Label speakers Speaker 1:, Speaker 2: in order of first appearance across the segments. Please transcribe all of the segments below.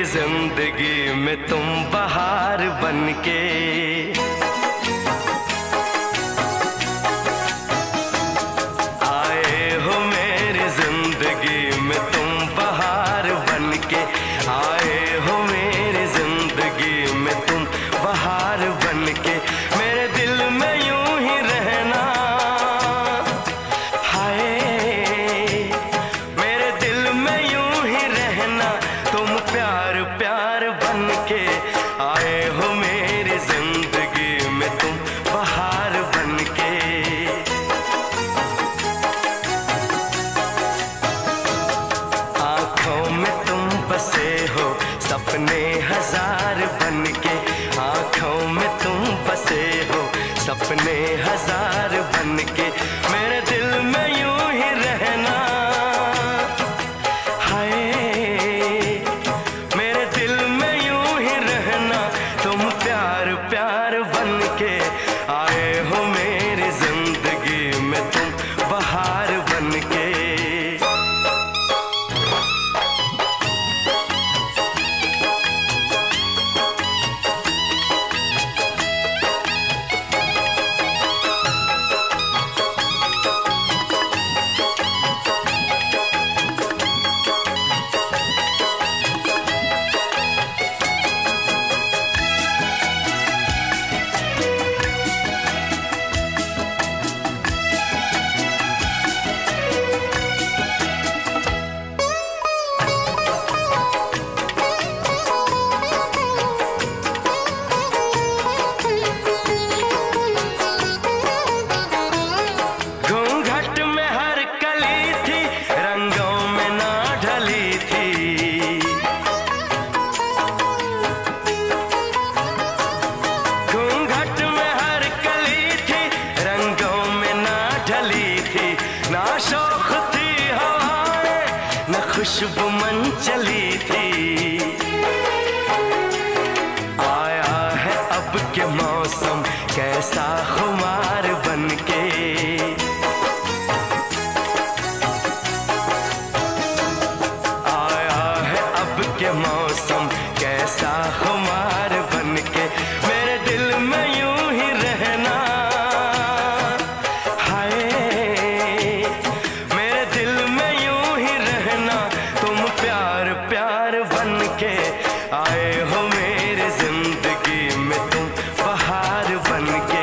Speaker 1: जिंदगी में तुम बहार बनके, आए हो मेरी जिंदगी में तुम बहार बनके, आए हो मेरी जिंदगी में तुम बहार बनके। मेरे दिल में यूं ही रहना, हाय मेरे दिल में यूं ही रहना, तुम प्यार प्यार बनके, आए हो मेरी जिंदगी में तुम बहार बनके। आंखों में तुम बसे हो सपने हजार बनके, आंखों में तुम बसे हो सपने हजार बनके। मेरे दिल में यूं ही रहना, हाय मेरे दिल में यूं ही रहना, तुम प्यार प्यार बनके, आए हो मेरी जिंदगी में तुम बहार बनके। ना शौक थी हवाएं न खुशबू मन चली थी, आया है अब के मौसम कैसा खुमार बनके, आया है अब के मौसम कैसा खुमार बनके। मेरे दिल में यूं ही रहना, प्यार बनके, आए हो मेरी जिंदगी में तुम बहार बनके।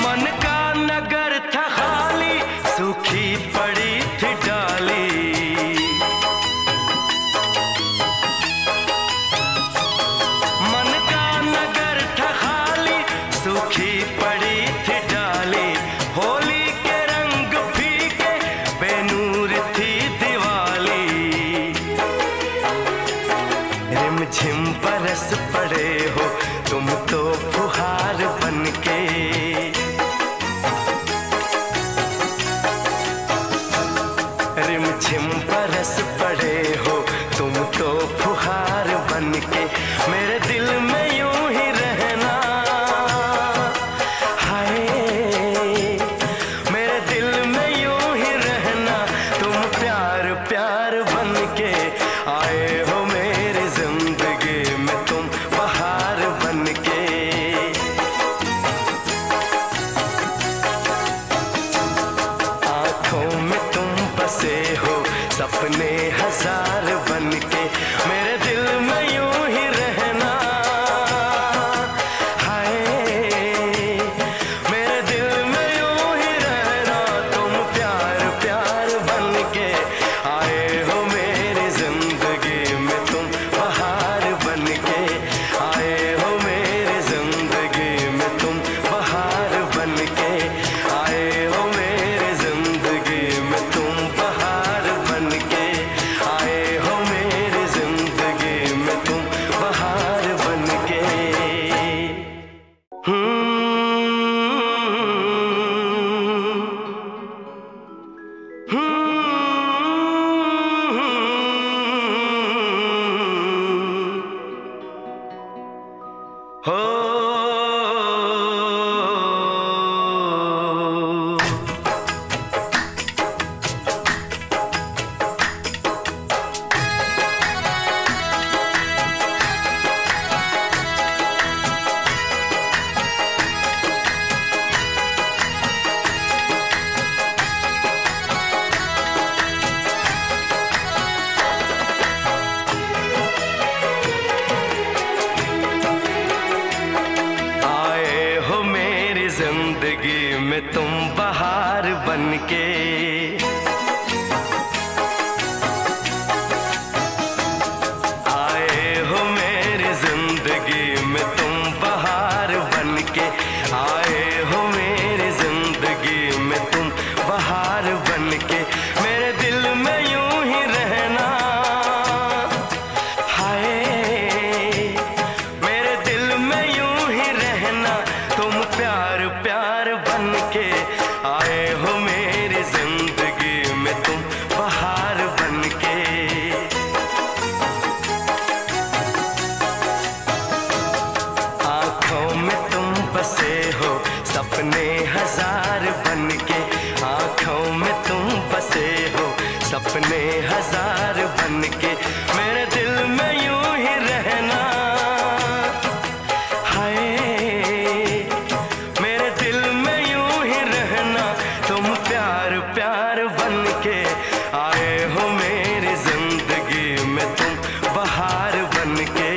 Speaker 1: मन का नगर था खाली, सूखी पड़ी थी डाली, मन का नगर था खाली, सूखी पड़ी थी डाली। होली के रंग फीके बेनूर थी दिवाली, रिमझिम बरस पड़े हो तुम तो फुहार बनके, रिमझिम बरस पड़े हो तुम तो फुहार बनके। मेरे दिल में यूं ही रहना, हाय तुम बहार बनके। आए हो मेरी जिंदगी में तुम बहार बनके, आए हो मेरी जिंदगी में तुम बहार बनके। मेरे दिल में यूं ही रहना, हाय मेरे दिल में यूं ही रहना, तुम प्यार प्यार बनके। आए हो मेरी जिंदगी में तुम बहार बनके। आंखों में तुम बसे हो सपने हजार बनके, आंखों में तुम बसे हो सपने हजार बनके। मेरे दिल में यूं ही रहना, हाय मेरे दिल में यूं ही रहना, तुम प्यार प्यार बनके। आए हो मेरी जिंदगी में तुम बहार बनके।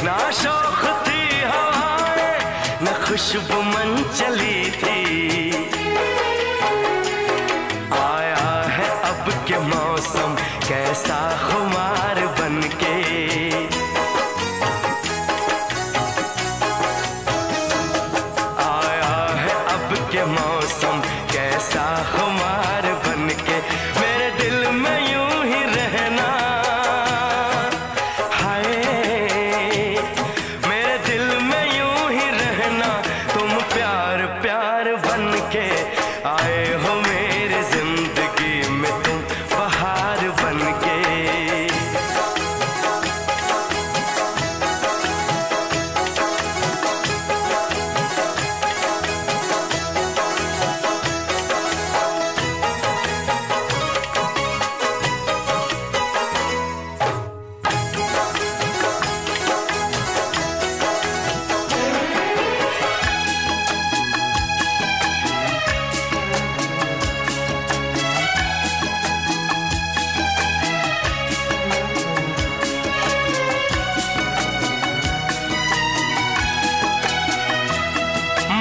Speaker 1: ना शौक थी हवाएं न खुशबू मन चली थी। आया है अब के मौसम कैसा खुमार बनके। आया है अब के मौसम कैसा खुमार बनके। मेरे दिल में यूं ही रहना, आए हो मेरी जिंदगी में तुम बहार बनके।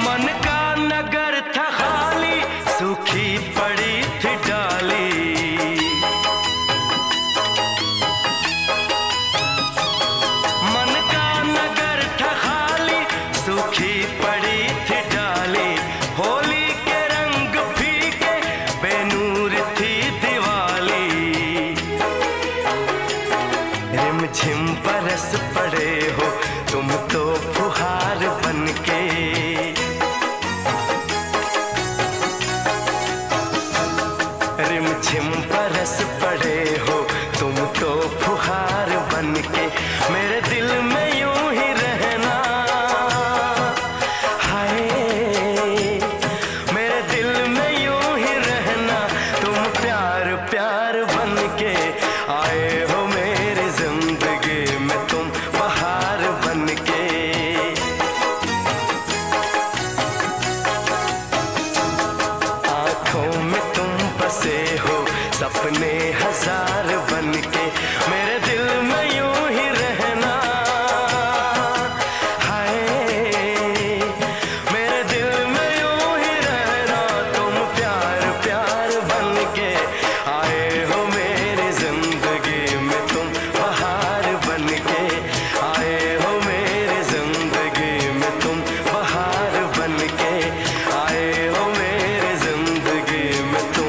Speaker 1: मन का नगर था खाली, सूखी पड़ी थी डाली। मन का नगर था खाली, सूखी पड़ी थी डाली। होली के रंग फीके बेनूर थी दिवाली। रिमझिम बरस पड़े हो तुम तो फुहार बनके। रिमझिम बरस पड़े हो तुम तो फुहार बनके। मेरे दिल में यूं ही रहना, हाय मेरे दिल में यूं ही रहना, तुम प्यार प्यार बनके। आए हो मेरी जिंदगी में तुम बहार बनके। आंखों में तुम बसे हो सपने हजार बनके। मेरे दिल में यूं ही रहना, हाय मेरे दिल में यूं ही रहना, तुम प्यार प्यार बनके। आए हो मेरी जिंदगी में तुम बहार बनके। आए हो मेरी जिंदगी में तुम बहार बनके। आए हो मेरी जिंदगी में तुम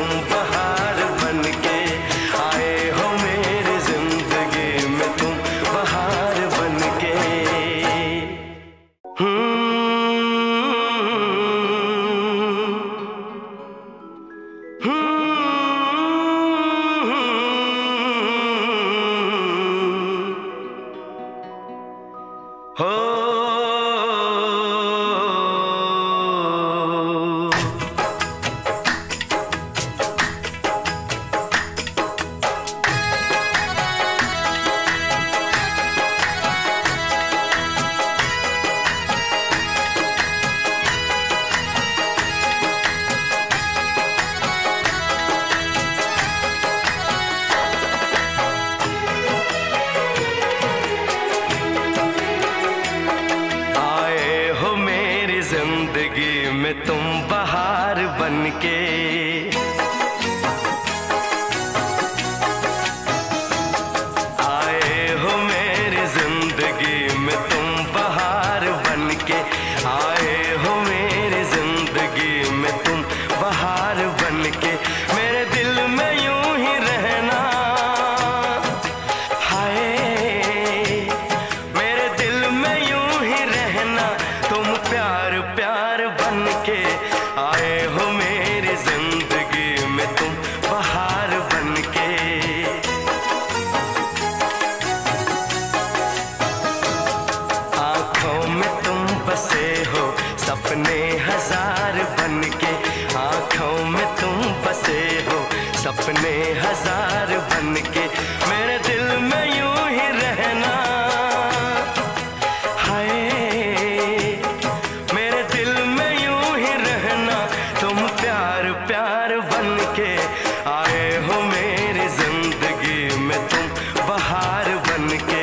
Speaker 1: बन के। आए हो मेरी जिंदगी में तुम बहार बन के, आए हो मेरी जिंदगी में तुम बहार बन के। मेरे दिल में यूं ही रहना, हाय मेरे दिल में यूं ही रहना, तुम प्यार प्यार बन के। आए हो मेरी जिंदगी में तुम बहार बन के। आंखों में तुम बसे हो सपने हजार बन के, आंखों में तुम बसे हो सपने हजार बन के। मेरे दिल में यूं ही रहना, हाय मेरे दिल में यूं ही रहना, तुम प्यार प्यार बन के। आए हो मेरी जिंदगी में तुम बहार बन के।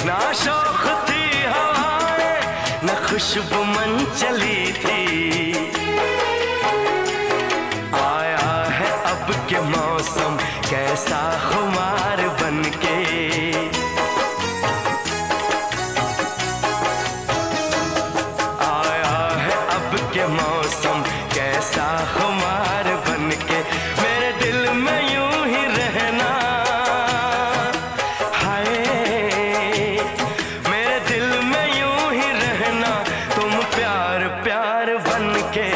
Speaker 1: ना शौक थी हवाएं, न खुशबू मन चली थी। आया है अब के मौसम कैसा खुमार बन के। आया है अब के मौसम कैसा खुमार बन के। मेरे दिल में यूं ही रहना, प्यार बन के।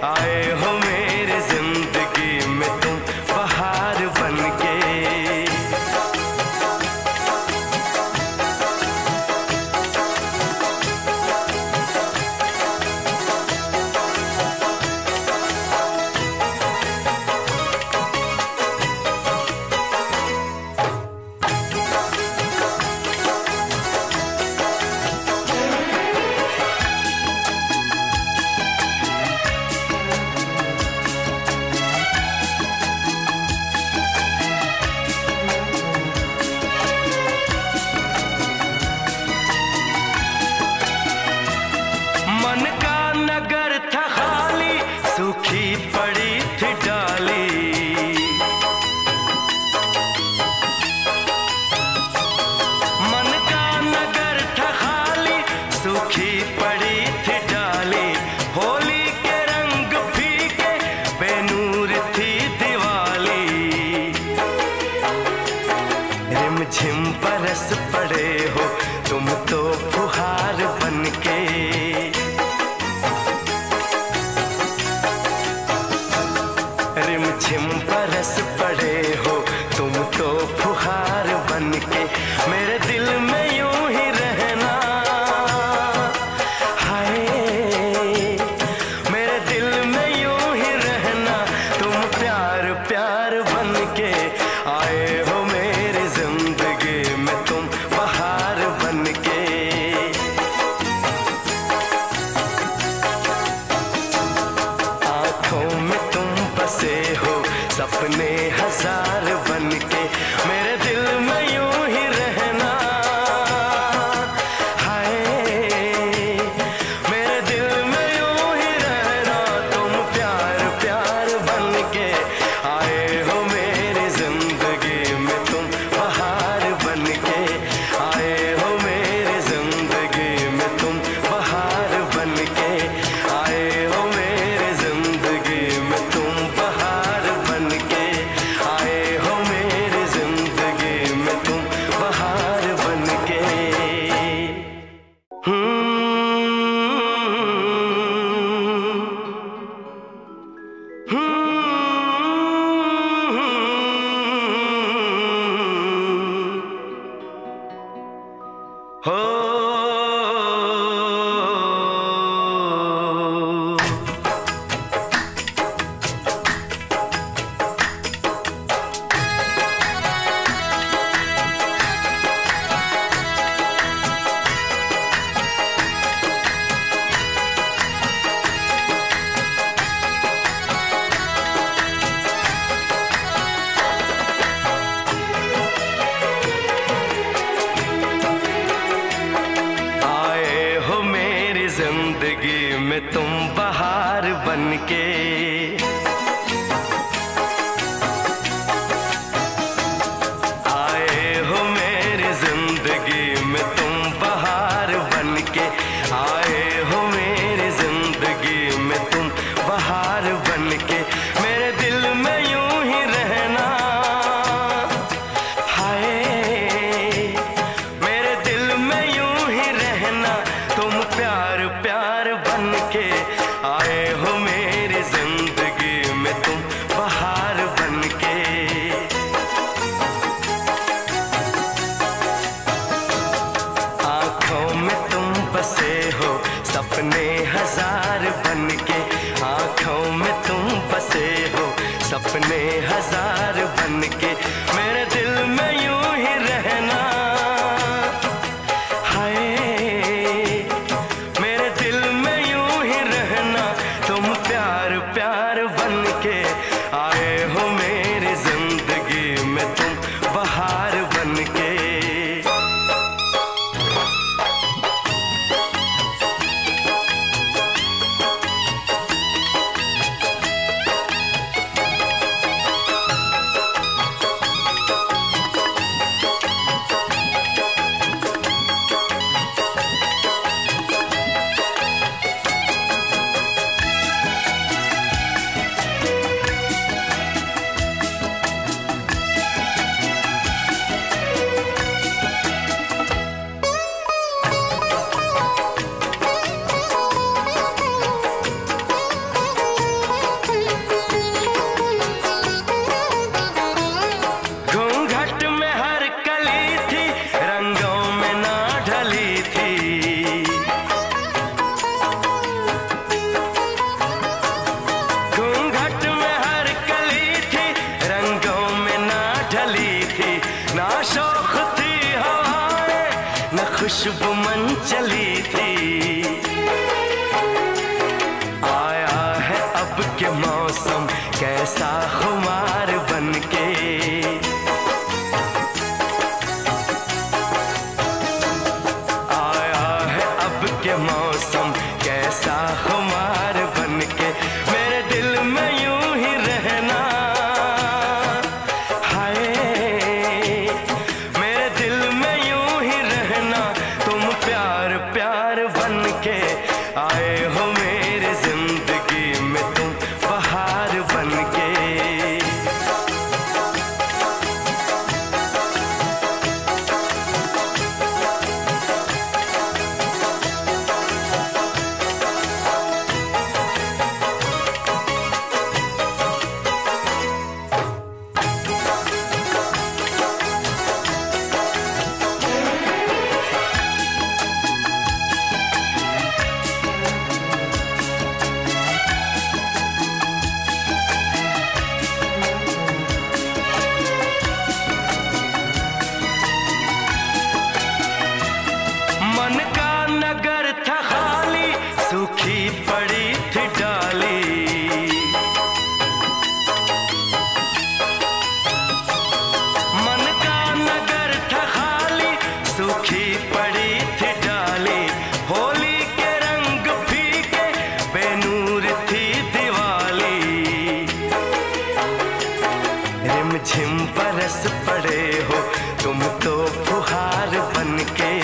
Speaker 1: आए हो मेरी जिंदगी में तुम बहार बन के। मन का नगर था खाली, सूखी पड़ी थी डाली। मन का नगर था खाली, सूखी पड़ी थी डाली। होली के रंग फीके, बेनूर थी दिवाली। रिमझिम बरस पड़े हो तुम तो फुहार बन के। रिमझिम बरस पड़े हो तुम तो फुहार बन के। मेरे दिल में यूं ही रहना, हाय मेरे दिल में यूं ही रहना, तुम प्यार प्यार बन के। आए हो मेरी जिंदगी में तुम बहार बन के। आंखों में तुम बसे हो सपने हजार बन के। मेरे दिल में यूं ही रहना, हाय मेरे दिल में यूं ही रहना, तुम प्यार प्यार बन के। आए हो मेरी जिंदगी में तुम बहार बन के। आए हो मेरी जिंदगी में तुम बहार बन के। आए हो मेरी जिंदगी में तुम बहार बन में तुम बहार बनके। आए हो मेरी जिंदगी में तुम बहार बनके। आए हो मेरी जिंदगी में तुम बहार बनके। मेरे दिल में यूं ही रहना, हाय मेरे दिल में यूं ही रहना। तुम प्यार प्यार बनके। आए हो मेरी जिंदगी में तुम बहार बनके। आंखों में तुम बसे हो सपने हजार बनके। आंखों में तुम बसे हो सपने हजार बनके। मेरे दिल में यूं ही रहना, हाय मेरे दिल में यूं ही रहना। तुम प्यार प्यार बनके। आए हो मेरी जिंदगी में तुम बहार बनके। ना शौक थी हवाएं न खुशबू मन चली थी। आया है अब के मौसम कैसा खुमार बनके। आया है अब के मौसम कैसा खुमार बनके। मेरे दिल में यूं ही रहना, प्यार बनके। आए हो मेरी जिंदगी में तुम बहार बनके। मन का नगर था खाली सूखी पड़ी थी डाली। मन का नगर था खाली सूखी पड़ी थी डाली। होली के रंग फीके बेनूर थी दिवाली। रिमझिम बरस पड़े हो तुम तो फुहार बनके।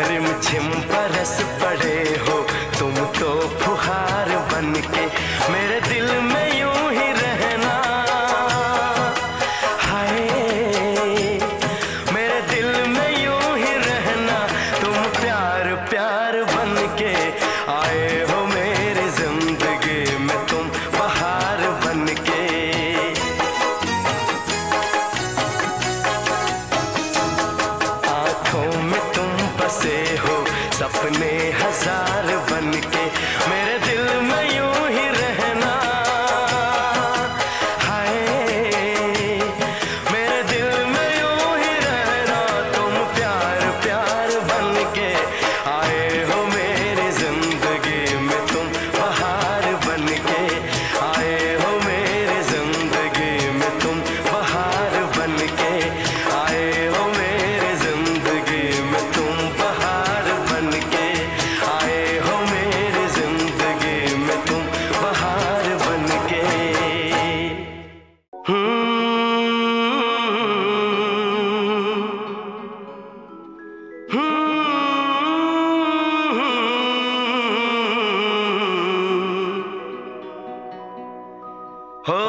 Speaker 1: रिमझिम बरस पड़े हो तुम तो फुहार बनके। मेरे दिल में यूं ही रहना, हाय मेरे दिल में यूं ही रहना। तुम प्यार प्यार बनके। आए हो मेरी जिंदगी में तुम बहार बनके। आंखों में तुम बसे हो सपने हजार बनके। मेरे दिल में यूं ही रहना, हो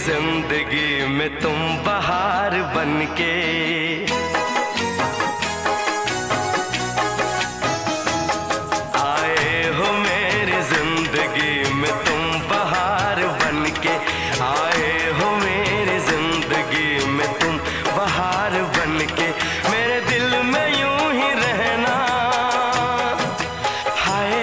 Speaker 1: जिंदगी में तुम बहार बनके, आए हो मेरी जिंदगी में तुम बहार बनके, आए हो मेरी जिंदगी में तुम बहार बनके। मेरे दिल में यूं ही रहना, हाय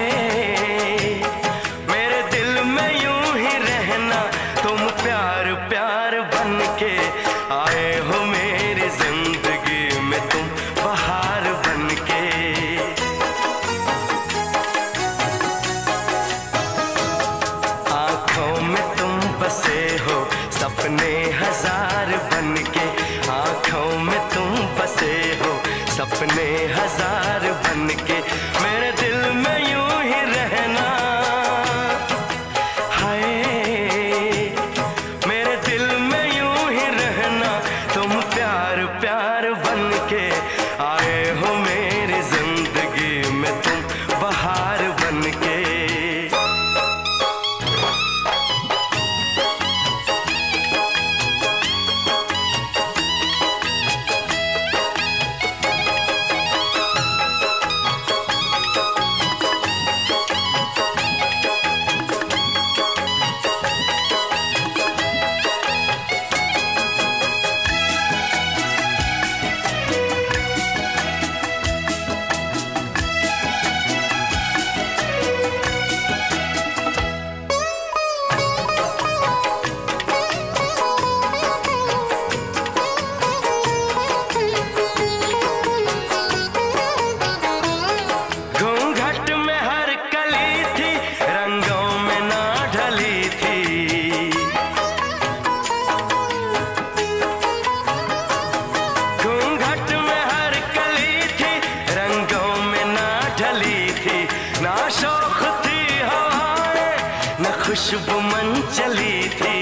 Speaker 1: मेरे दिल में यूं ही रहना, तुम प्यार प्यार बनके, आए हो मेरी जिंदगी में तुम बहार बनके। आंखों में तुम बसे हो सपने हजार बनके, आंखों में तुम बसे हो सपने हजार बनके। मेरे दिल में यूं ही रहना, हाय मेरे दिल में यूं ही रहना, तुम प्यार प्यार बनके, आए हो मेरी जिंदगी में तुम बहार बनके। ना शौक थी हवाएं न खुशबू मन चली थी,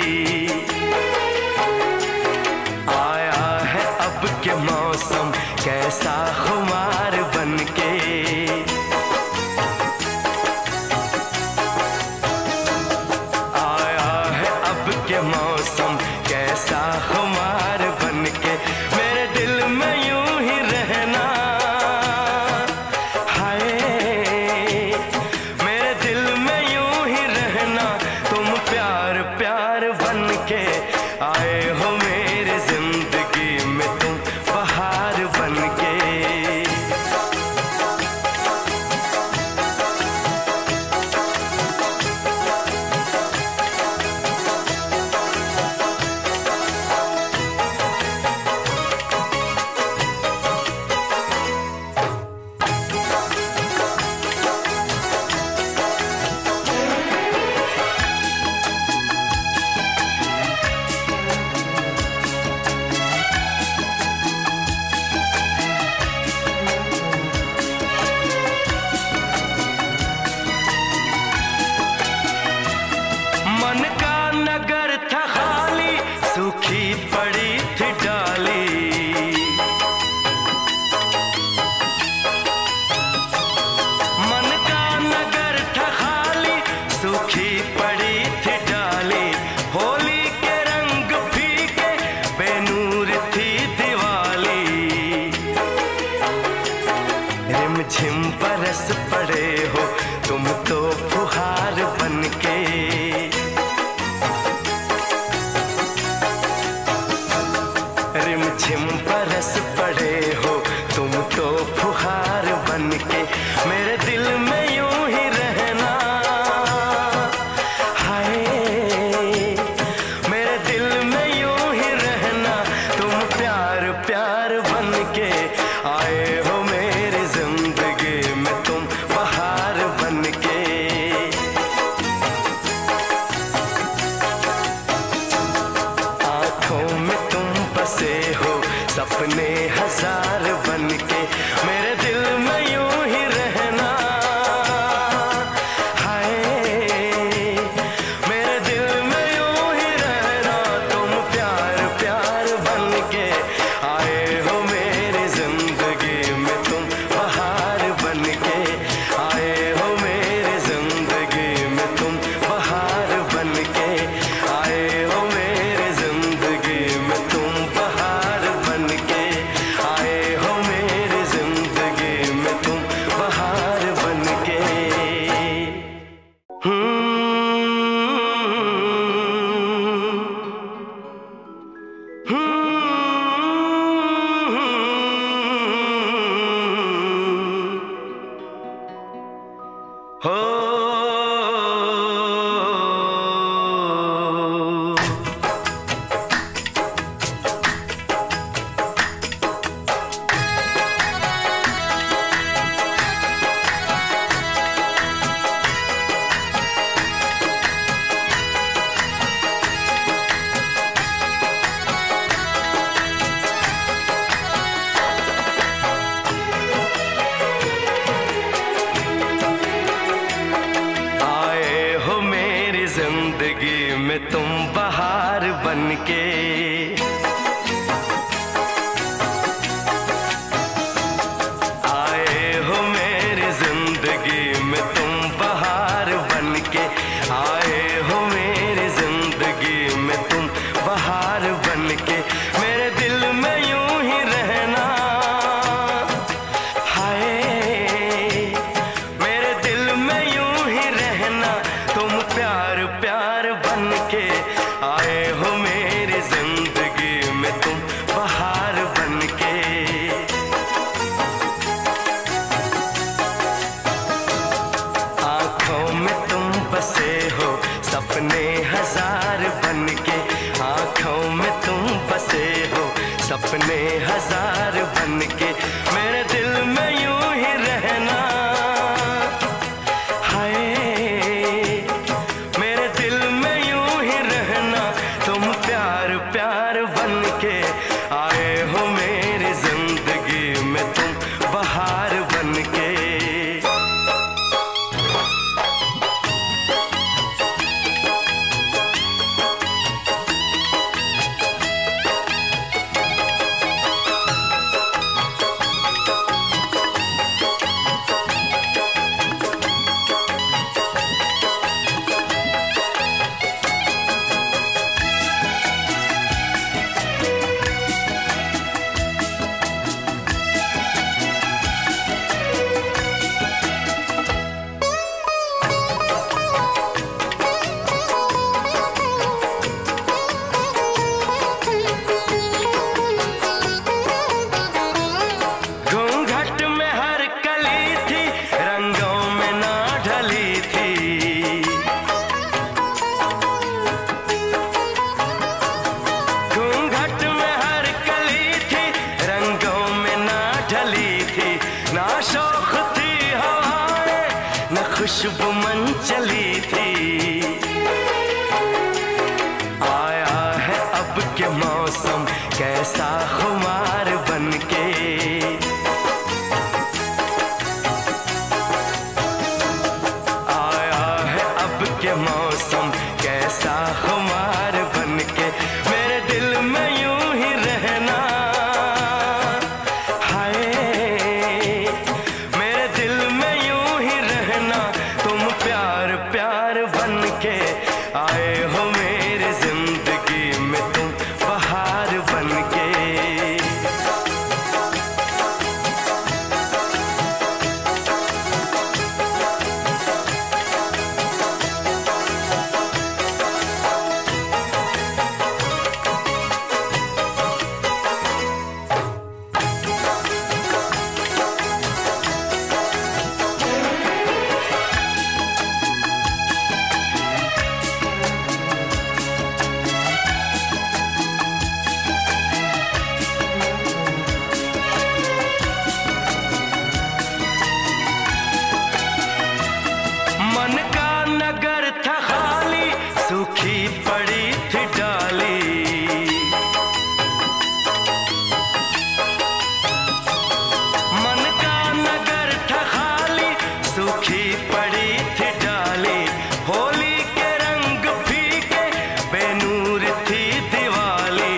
Speaker 1: आया है अब के मौसम कैसा खुमार बनके, आया है अब के मौसम कैसा खुमार बनके। मेरे दिल में यूं ही रहना, मेरे दिल में यूं ही रहना, तुम प्यार प्यार में तुम बहार बनके। आए हो मेरी जिंदगी में तुम बहार बनके। आए हो मेरी जिंदगी में तुम बहार बनके। मेरे दिल में यूं ही रहना, हाय मेरे दिल में यूं ही रहना, तुम प्यार प्यार बनके। आए हो मेरी जिंदगी में तुम बहार बनके। आंखों में तुम बसे हो सपने हजार बनके। आंखों में तुम बसे हो सपने हजार बनके। मेरे दिल में यूं ही रहना, हाय मेरे दिल में यूं ही रहना, तुम प्यार प्यार बनके। आए हो मेरी जिंदगी में तुम बहार बनके। ना शौक थी हवाएं न खुशबू मन चली थी। आया है अब के मौसम कैसा खुमार बनके। आया है अब के मौसम कैसा खुमार बनके। मेरे दिल में यूं ही रहना, प्यार बनके। आए हो मेरी जिंदगी में तुम बहार बनके। मन का नगर था खाली, सूखी पड़ी थी डाली। मन का नगर था खाली, सूखी पड़ी थी डाली। होली के रंग फीके बेनूर थी दिवाली।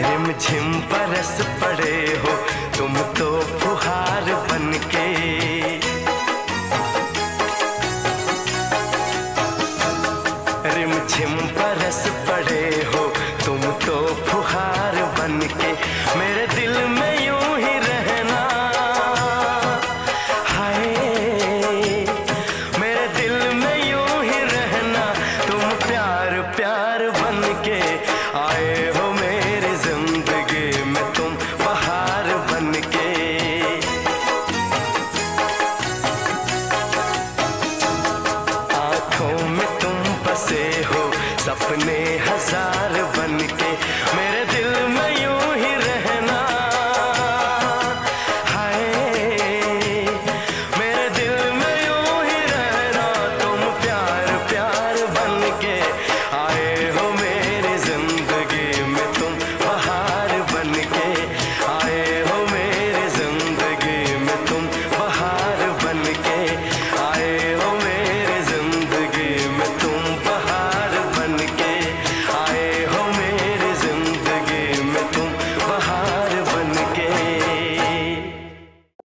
Speaker 1: रिमझिम बरस पड़े हो तुम तो फुहार बनके। रिमझिम बरस पड़े हो तुम तो फुहार बनके। मेरे दिल में यूं ही रहना, हाय मेरे दिल में यूं ही रहना, तुम प्यार प्यार बनके। आए हो मेरी जिंदगी में तुम बहार बनके। आंखों में तुम बसे हो सपने हजार बनके।